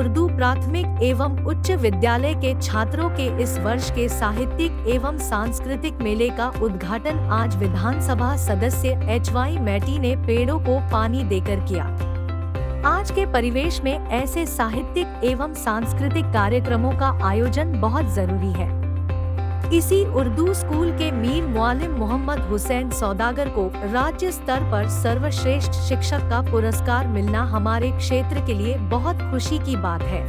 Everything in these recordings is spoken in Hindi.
उर्दू प्राथमिक एवं उच्च विद्यालय के छात्रों के इस वर्ष के साहित्यिक एवं सांस्कृतिक मेले का उद्घाटन आज विधानसभा सदस्य HY मैटी ने पेड़ों को पानी देकर किया। आज के परिवेश में ऐसे साहित्यिक एवं सांस्कृतिक कार्यक्रमों का आयोजन बहुत जरूरी है। इसी उर्दू स्कूल के मीर मुआलिम मोहम्मद हुसैन सौदागर को राज्य स्तर पर सर्वश्रेष्ठ शिक्षक का पुरस्कार मिलना हमारे क्षेत्र के लिए बहुत खुशी की बात है।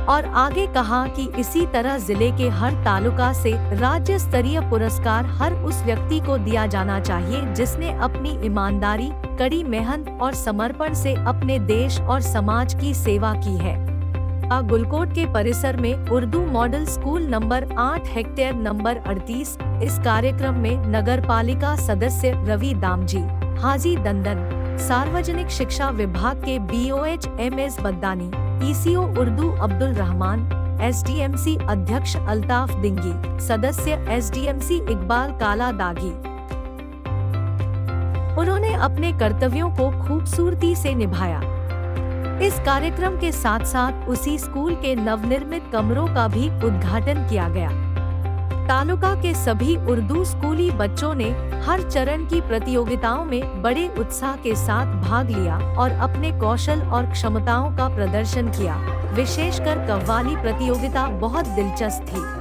और आगे कहा कि इसी तरह जिले के हर तालुका से राज्य स्तरीय पुरस्कार हर उस व्यक्ति को दिया जाना चाहिए जिसने अपनी ईमानदारी, कड़ी मेहनत और समर्पण से अपने देश और समाज की सेवा की है। गुलकोट के परिसर में Urdu model school number 8 hectare number 38। इस कार्यक्रम में नगरपालिका सदस्य रवि दामजी, हाजी दंदन, सार्वजनिक शिक्षा विभाग के BOH MS बद्दानी, ECO Urdu Abdul Rahman, SDMC अध्यक्ष अल्ताफ दिंगी, सदस्य SDMC इकबाल काला दागी। उन्होंने अपने कर्तव्यों को खूबसूरती से निभाया। इस कार्यक्रम के साथ साथ उसी स्कूल के नवनिर्मित कमरों का भी उद्घाटन किया गया। तालुका के सभी उर्दू स्कूली बच्चों ने हर चरण की प्रतियोगिताओं में बड़े उत्साह के साथ भाग लिया और अपने कौशल और क्षमताओं का प्रदर्शन किया। विशेषकर कव्वाली प्रतियोगिता बहुत दिलचस्प थी।